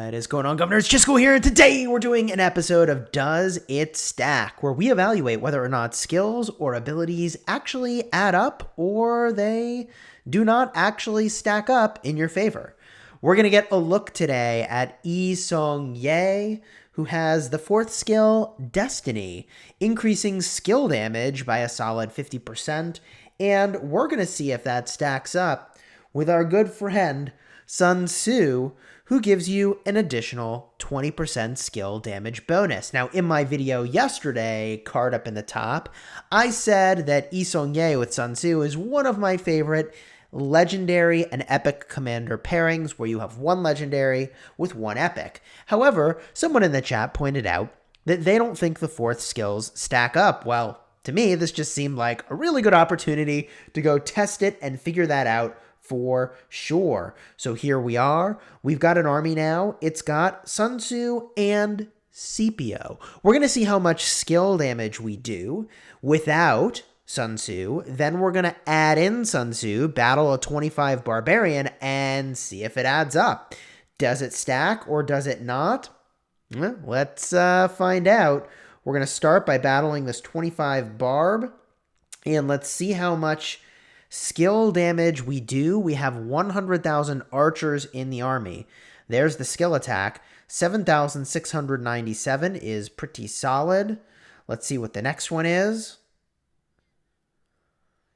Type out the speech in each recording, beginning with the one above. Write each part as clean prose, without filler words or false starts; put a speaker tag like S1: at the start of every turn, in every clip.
S1: What is going on, Governor? It's Chisgule here, and today we're doing an episode of Does It Stack, where we evaluate whether or not skills or abilities actually add up or they do not actually stack up in your favor. We're going to get a look today at Yi Song Ye, who has the fourth skill, Destiny, increasing skill damage by a solid 50%, and we're going to see if that stacks up with our good friend, Sun Tzu, who gives you an additional 20% skill damage bonus. Now, in my video yesterday, card up in the top, I said that Yi Song Ye with Sun Tzu is one of my favorite legendary and epic commander pairings where you have one legendary with one epic. However, someone in the chat pointed out that they don't think the fourth skills stack up. Well, to me, this just seemed like a really good opportunity to go test it and figure that out for sure. So here we are. We've got an army now. It's got Sun Tzu and CPO. We're going to see how much skill damage we do without Sun Tzu. Then we're going to add in Sun Tzu, battle a 25 barbarian, and see if it adds up. Does it stack or does it not? Well, let's find out. We're going to start by battling this 25 barb, and let's see how much skill damage we do. We have 100,000 archers in the army. There's the skill attack. 7,697 is pretty solid. Let's see what the next one is.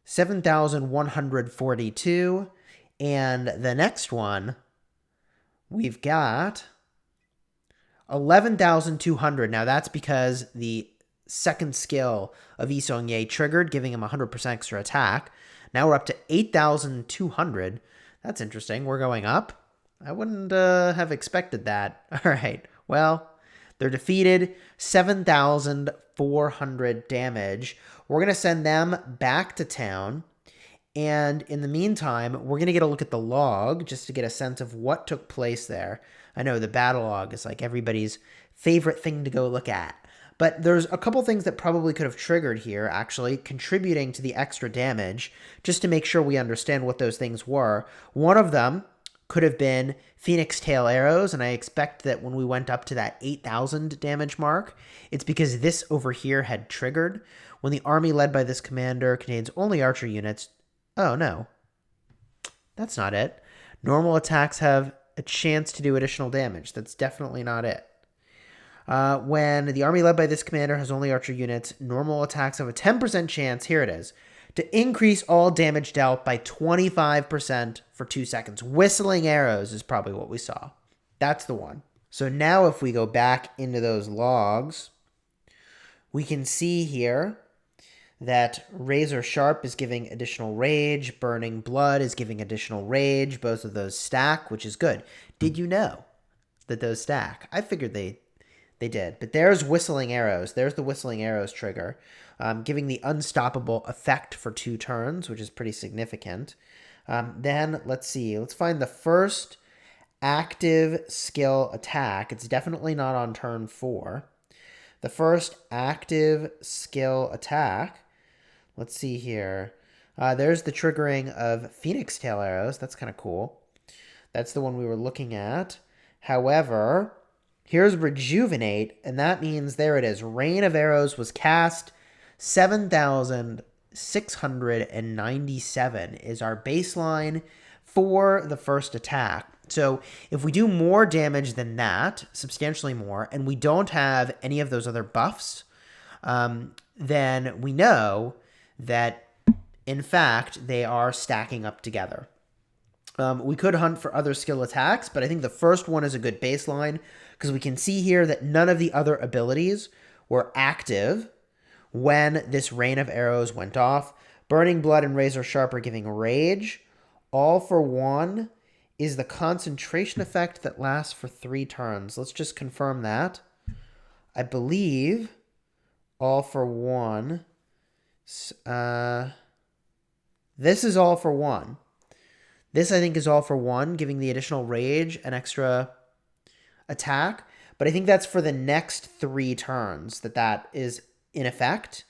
S1: 7,142. And the next one, we've got 11,200. Now that's because the second skill of Yi Song Ye triggered, giving him 100% extra attack. Now we're up to 8,200. That's interesting. We're going up. I wouldn't have expected that. All right. Well, they're defeated. 7,400 damage. We're going to send them back to town. And in the meantime, we're going to get a look at the log just to get a sense of what took place there. I know the battle log is like everybody's favorite thing to go look at. But there's a couple things that probably could have triggered here, actually, contributing to the extra damage, just to make sure we understand what those things were. One of them could have been Phoenix Tail arrows, and I expect that when we went up to that 8,000 damage mark, it's because this over here had triggered. When the army led by this commander contains only archer units... Oh, no. That's not it. Normal attacks have a chance to do additional damage. That's definitely not it. When the army led by this commander has only archer units, normal attacks have a 10% chance, here it is, to increase all damage dealt by 25% for 2 seconds. Whistling arrows is probably what we saw. That's the one. So now if we go back into those logs, we can see here that Razor Sharp is giving additional rage, Burning Blood is giving additional rage. Both of those stack, which is good. Did you know that those stack? I figured they did. But there's Whistling Arrows. There's the Whistling Arrows trigger, giving the unstoppable effect for 2 turns, which is pretty significant. Then, let's see. Let's find the first active skill attack. It's definitely not on turn 4. The first active skill attack. Let's see here. There's the triggering of Phoenix Tail arrows. That's kind of cool. That's the one we were looking at. However, here's Rejuvenate, and that means there it is. Rain of Arrows was cast. 7,697 is our baseline for the first attack. So if we do more damage than that, substantially more, and we don't have any of those other buffs, then we know that, in fact, they are stacking up together. We could hunt for other skill attacks, but I think the first one is a good baseline because we can see here that none of the other abilities were active when this Rain of Arrows went off. Burning Blood and Razor Sharp are giving rage. All for One is the concentration effect that lasts for 3 turns. Let's just confirm that. I believe All for One. This is All for One. This, I think, is All for One, giving the additional rage and extra attack. But I think that's for the next 3 turns that is in effect,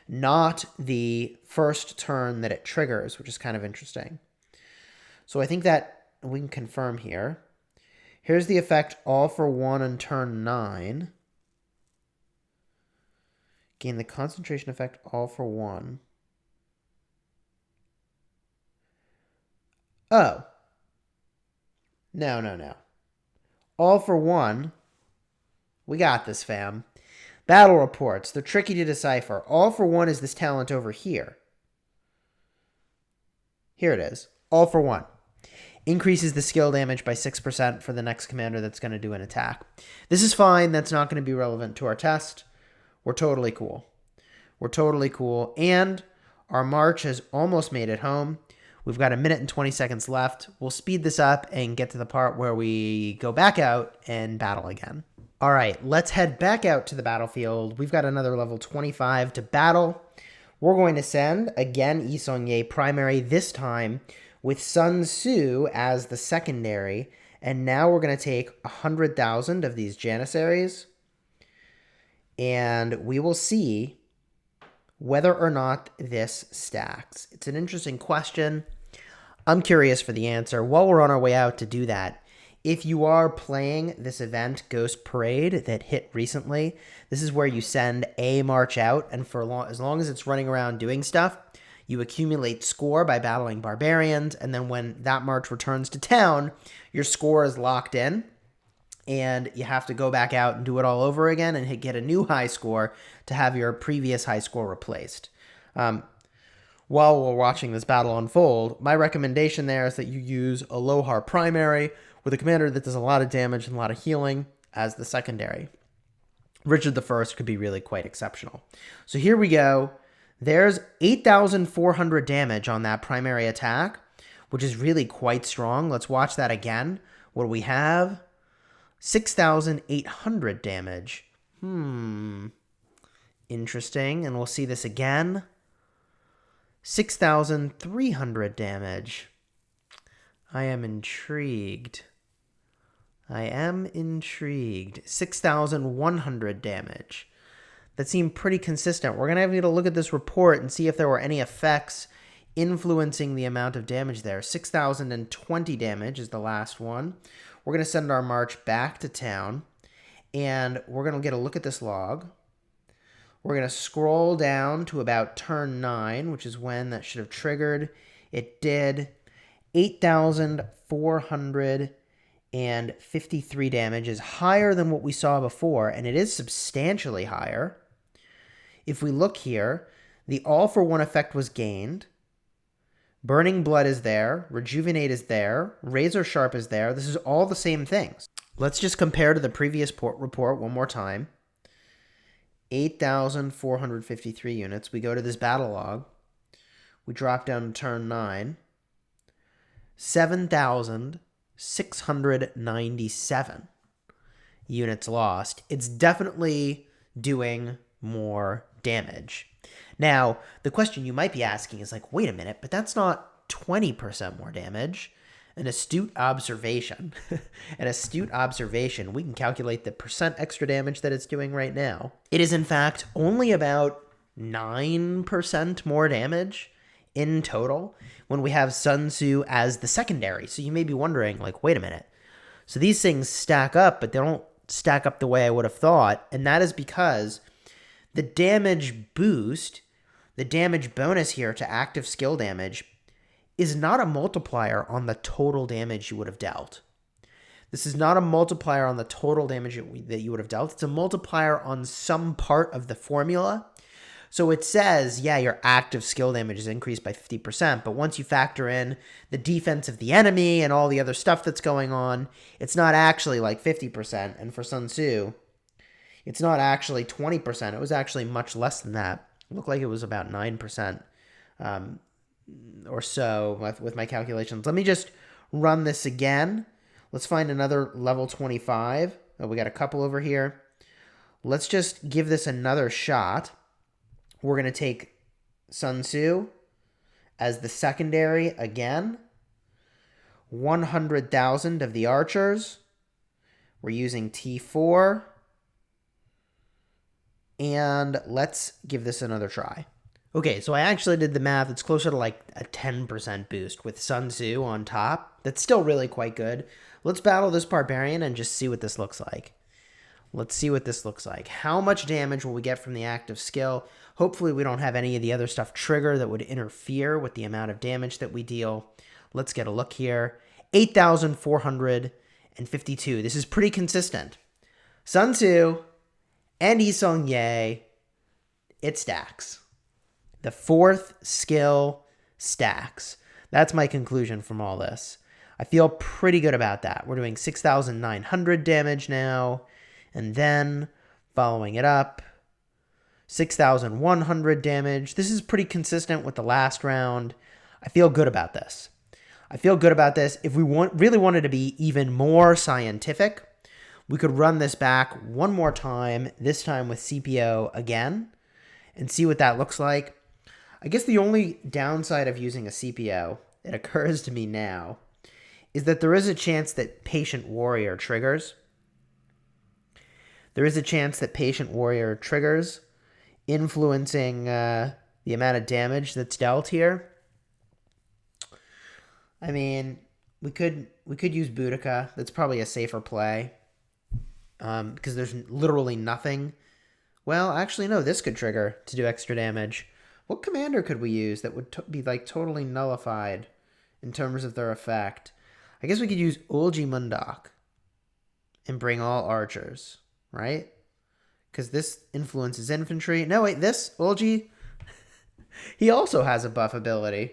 S1: not the first turn that it triggers, which is kind of interesting. So I think that we can confirm here. Here's the effect all for 1 on turn 9. Gain the concentration effect all for 1. Oh. No. All for 1. We got this, fam. Battle reports. They're tricky to decipher. All for 1 is this talent over here. Here it is. All for 1. Increases the skill damage by 6% for the next commander that's going to do an attack. This is fine. That's not going to be relevant to our test. We're totally cool. And our march has almost made it home. We've got 1 minute and 20 seconds left. We'll speed this up and get to the part where we go back out and battle again. All right, let's head back out to the battlefield. We've got another level 25 to battle. We're going to send, again, Yi Seong-Ye primary, this time with Sun Tzu as the secondary. And now we're going to take 100,000 of these Janissaries. And we will see whether or not this stacks. It's an interesting question. I'm curious for the answer. While we're on our way out to do that, if you are playing this event, Ghost Parade, that hit recently, this is where you send a march out, and for as long as it's running around doing stuff, you accumulate score by battling barbarians, and then when that march returns to town, your score is locked in, and you have to go back out and do it all over again and get a new high score to have your previous high score replaced. While we're watching this battle unfold, my recommendation there is that you use a Lohar primary with a commander that does a lot of damage and a lot of healing as the secondary. Richard I could be really quite exceptional. So here we go. There's 8,400 damage on that primary attack, which is really quite strong. Let's watch that again. What do we have? 6,800 damage. Interesting. And we'll see this again. 6,300 damage. I am intrigued. 6,100 damage. That seemed pretty consistent. We're going to need to look at this report and see if there were any effects influencing the amount of damage there. 6,020 damage is the last one. We're going to send our march back to town, and we're going to get a look at this log. We're going to scroll down to about turn 9, which is when that should have triggered. It did. 8,453 damage is higher than what we saw before, and it is substantially higher. If we look here, the all-for-one effect was gained. Burning Blood is there. Rejuvenate is there. Razor Sharp is there. This is all the same things. Let's just compare to the previous report one more time. 8,453 units. We go to this battle log. We drop down to turn 9. 7,697 units lost. It's definitely doing more damage. Now, the question you might be asking is like, wait a minute, but that's not 20% more damage. An astute observation. We can calculate the percent extra damage that it's doing right now. It is, in fact, only about 9% more damage in total when we have Sun Tzu as the secondary. So you may be wondering, like, wait a minute. So these things stack up, but they don't stack up the way I would have thought. And that is because the damage boost, the damage bonus here to active skill damage, is not a multiplier on the total damage you would have dealt. This is not a multiplier on the total damage that you would have dealt. It's a multiplier on some part of the formula. So it says, yeah, your active skill damage is increased by 50%, but once you factor in the defense of the enemy and all the other stuff that's going on, it's not actually like 50%. And for Sun Tzu, it's not actually 20%. It was actually much less than that. It looked like it was about 9% or so with my calculations. Let me just run this again. Let's find another level 25. Oh, we got a couple over here. Let's just give this another shot. We're going to take Sun Tzu as the secondary again. 100,000 of the archers. We're using T4. And let's give this another try. Okay, so I actually did the math. It's closer to like a 10% boost with Sun Tzu on top. That's still really quite good. Let's battle this barbarian and just see what this looks like. Let's see what this looks like. How much damage will we get from the active skill? Hopefully we don't have any of the other stuff trigger that would interfere with the amount of damage that we deal. Let's get a look here. 8,452. This is pretty consistent. Sun Tzu and Isong Ye, it stacks. The fourth skill stacks. That's my conclusion from all this. I feel pretty good about that. We're doing 6,900 damage now. And then, following it up, 6,100 damage. This is pretty consistent with the last round. I feel good about this. I feel good about this. If we really wanted to be even more scientific, we could run this back one more time, this time with CPO again, and see what that looks like. I guess the only downside of using a CPO, it occurs to me now, is that there is a chance that Patient Warrior triggers. There is a chance that Patient Warrior triggers, influencing the amount of damage that's dealt here. I mean, we could use Boudica. That's probably a safer play because there's literally nothing. Well, actually, no, this could trigger to do extra damage. What commander could we use that would be like totally nullified in terms of their effect? I guess we could use Ulji Mundak and bring all archers, right? Because this influences infantry. No, wait, this Ulji, he also has a buff ability.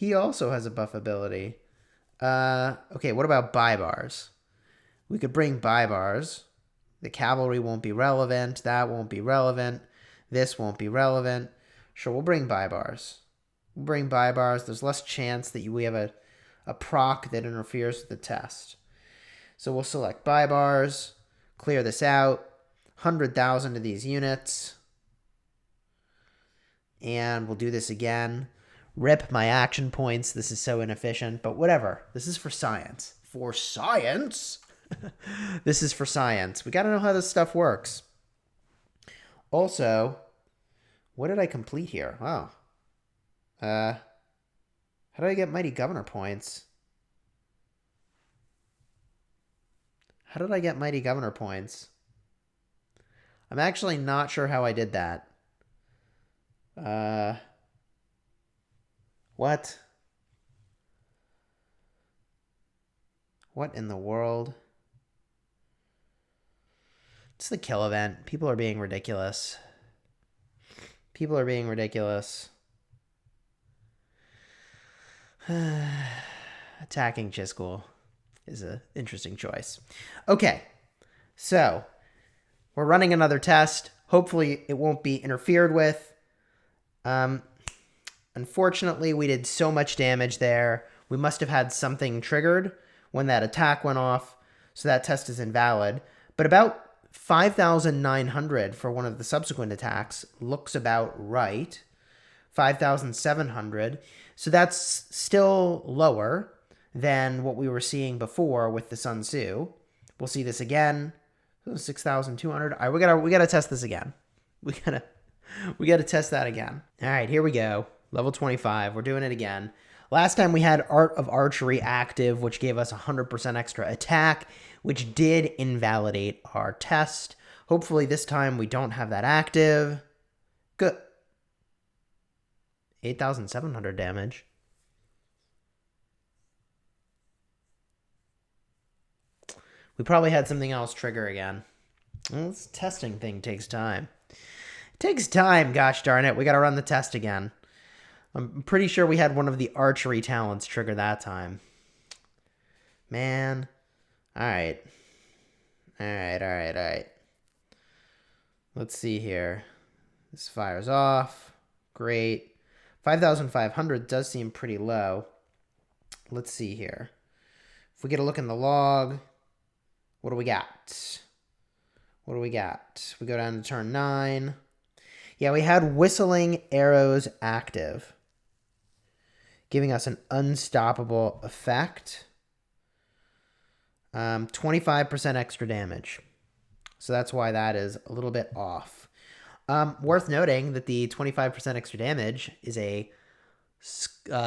S1: Okay, what about Baibars? We could bring Baibars. The cavalry won't be relevant. That won't be relevant. This won't be relevant. Sure, we'll bring Baibars. There's less chance that we have a proc that interferes with the test. So we'll select Baibars, clear this out, 100,000 of these units, and we'll do this again. Rip my action points. This is so inefficient, but whatever. This is for science. For science? This is for science. We got to know how this stuff works. Also, what did I complete here? Wow. How did I get Mighty Governor points? I'm actually not sure how I did that. What? What in the world? It's the kill event. People are being ridiculous. Attacking Chisgule is an interesting choice. Okay, so we're running another test. Hopefully it won't be interfered with. Unfortunately, we did so much damage there. We must have had something triggered when that attack went off, so that test is invalid. But about 5,900 for one of the subsequent attacks looks about right. 5,700. So that's still lower than what we were seeing before with the Sun Tzu. We'll see this again. 6,200. All right, we gotta test this again. We gotta test that again. All right, here we go. Level 25. We're doing it again. Last time we had Art of Archery active, which gave us 100% extra attack, which did invalidate our test. Hopefully this time we don't have that active. Good. 8,700 damage. We probably had something else trigger again. Well, this testing thing takes time. It takes time, gosh darn it. We got to run the test again. I'm pretty sure we had one of the archery talents trigger that time. Man. All right. Let's see here. This fires off. Great. 5,500 does seem pretty low. Let's see here. If we get a look in the log, what do we got? We go down to turn 9. Yeah, we had Whistling Arrows active, giving us an unstoppable effect. 25% extra damage. So that's why that is a little bit off. Worth noting that the 25% extra damage is a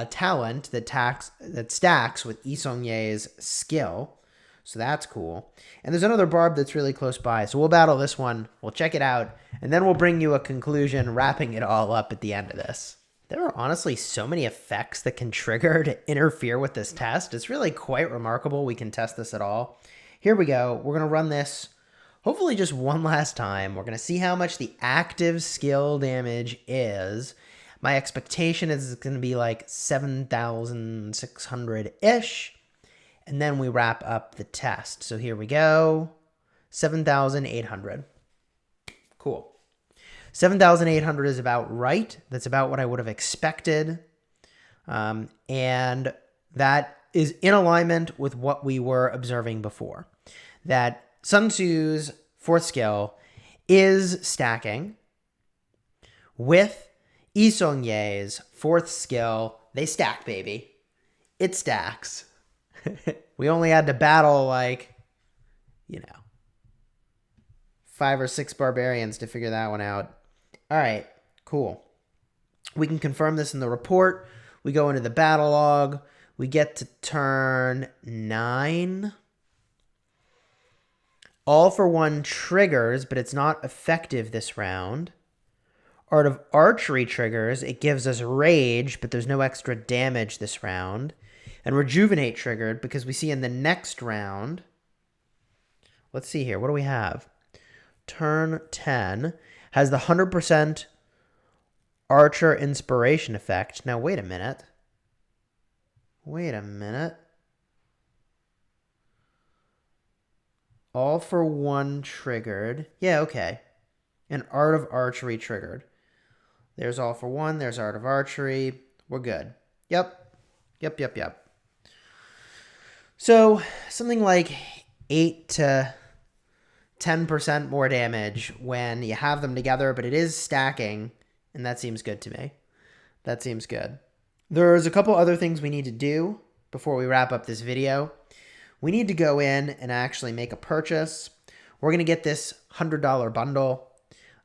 S1: talent that stacks with Isong Ye's skill. So that's cool. And there's another barb that's really close by. So we'll battle this one. We'll check it out. And then we'll bring you a conclusion, wrapping it all up at the end of this. There are honestly so many effects that can trigger to interfere with this test. It's really quite remarkable we can test this at all. Here we go. We're going to run this hopefully just one last time. We're going to see how much the active skill damage is. My expectation is it's going to be like 7,600-ish. And then we wrap up the test. So here we go. 7,800. Cool. 7,800 is about right. That's about what I would have expected. And that is in alignment with what we were observing before. That Sun Tzu's fourth skill is stacking with Yi Ye's fourth skill. They stack, baby. It stacks. We only had to battle like, 5 or 6 barbarians to figure that one out. All right, cool. We can confirm this in the report. We go into the battle log. We get to turn 9. All for one triggers, but it's not effective this round. Art of Archery triggers. It gives us rage, but there's no extra damage this round. And Rejuvenate triggered because we see in the next round. Let's see here. What do we have? Turn 10 has the 100% Archer Inspiration effect. Now, wait a minute. All for one triggered. Yeah, okay. And Art of Archery triggered. There's All for One. There's Art of Archery. We're good. Yep. So something like 8 to 10% more damage when you have them together, but it is stacking, and that seems good to me. That seems good. There's a couple other things we need to do before we wrap up this video. We need to go in and actually make a purchase. We're going to get this $100 bundle.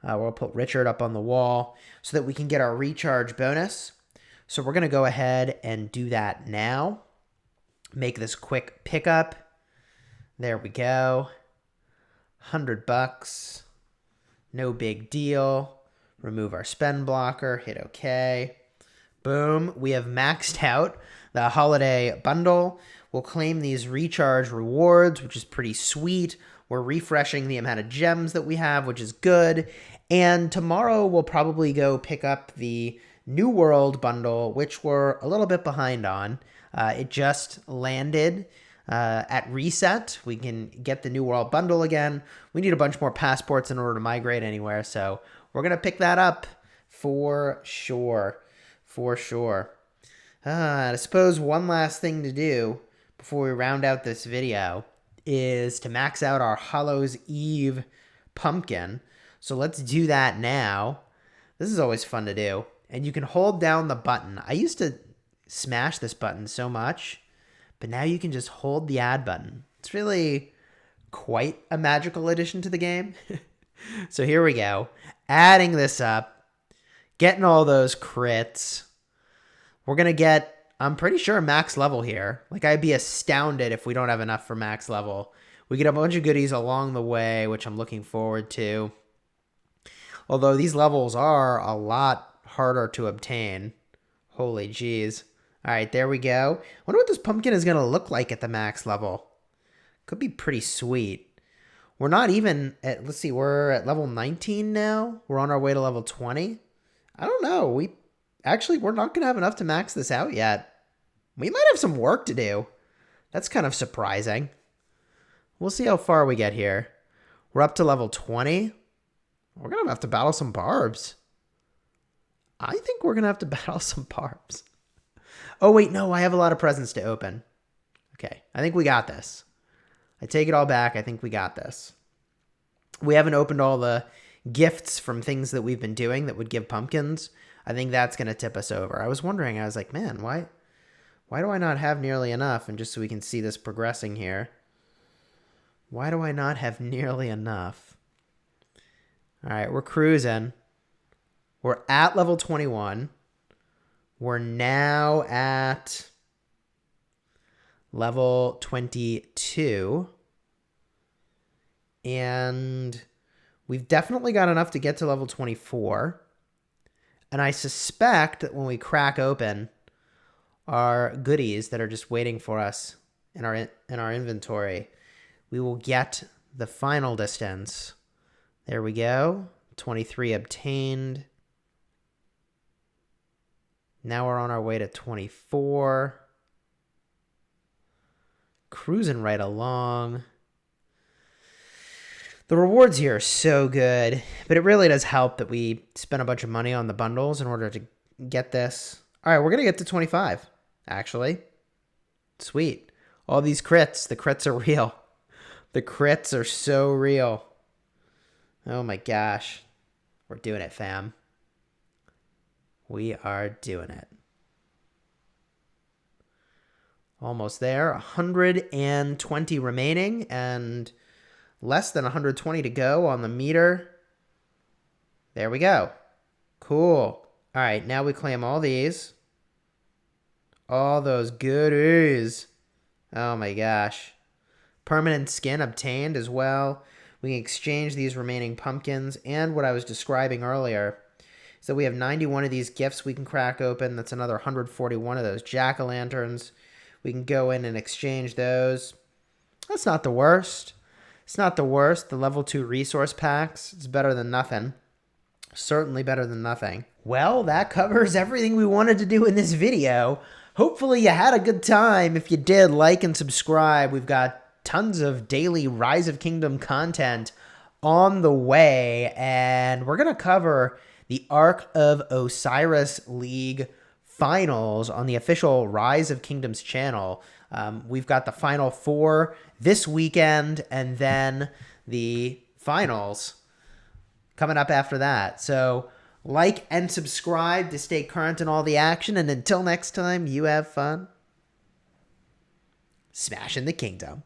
S1: We'll put Richard up on the wall so that we can get our recharge bonus. So we're going to go ahead and do that now. Make this quick pickup. There we go. $100. No big deal. Remove our spend blocker. Hit OK. Boom. We have maxed out the holiday bundle. We'll claim these recharge rewards, which is pretty sweet. We're refreshing the amount of gems that we have, which is good. And tomorrow we'll probably go pick up the New World bundle, which we're a little bit behind on. It just landed at reset. We can get the New World bundle again. We need a bunch more passports in order to migrate anywhere, so we're going to pick that up for sure. I suppose one last thing to do before we round out this video is to max out our Hallows Eve pumpkin. So let's do that now. This is always fun to do. And you can hold down the button. I used to smash this button so much, but now you can just hold the add button. It's really quite a magical addition to the game. So here we go. Adding this up, getting all those crits. We're going to get, I'm pretty sure, max level here. Like, I'd be astounded if we don't have enough for max level. We get a bunch of goodies along the way, which I'm looking forward to. Although these levels are a lot harder to obtain. Holy jeez. All right, there we go. Wonder what this pumpkin is going to look like at the max level. Could be pretty sweet. We're not even at, let's see, we're at level 19 now. We're on our way to level 20. I don't know. We're not going to have enough to max this out yet. We might have some work to do. That's kind of surprising. We'll see how far we get here. We're up to level 20. We're going to have to battle some barbs. I think we're going to have to battle some barbs. Oh, wait, no, I have a lot of presents to open. Okay, I think we got this. I take it all back. I think we got this. We haven't opened all the gifts from things that we've been doing that would give pumpkins. I think that's going to tip us over. I was wondering, I was like, man, why do I not have nearly enough? And just so we can see this progressing here. Why do I not have nearly enough? All right, we're cruising. We're at level 21. We're now at level 22. And we've definitely got enough to get to level 24. And I suspect that when we crack open our goodies that are just waiting for us in our inventory, we will get the final distance. There we go. 23 obtained. Now we're on our way to 24. Cruising right along. The rewards here are so good, but it really does help that we spent a bunch of money on the bundles in order to get this. All right, we're going to get to 25, actually. Sweet. All these crits, the crits are real. The crits are so real. Oh my gosh. We're doing it, fam. We are doing it. Almost there. 120 remaining and less than 120 to go on the meter. There we go. Cool. All right, now we claim all these. All those goodies. Oh my gosh. Permanent skin obtained as well. We can exchange these remaining pumpkins. And what I was describing earlier is that we have 91 of these gifts we can crack open. That's another 141 of those jack-o'-lanterns. We can go in and exchange those. That's not the worst. It's not the worst. The level 2 resource packs, it's better than nothing. Certainly better than nothing. Well, that covers everything we wanted to do in this video. Hopefully you had a good time. If you did, like and subscribe. We've got tons of daily Rise of Kingdom content on the way, and we're going to cover the Ark of Osiris League finals on the official Rise of Kingdoms channel. We've got the final 4 this weekend, and then the finals coming up after that. So like and subscribe to stay current in all the action, and until next time, you have fun smashing the kingdom.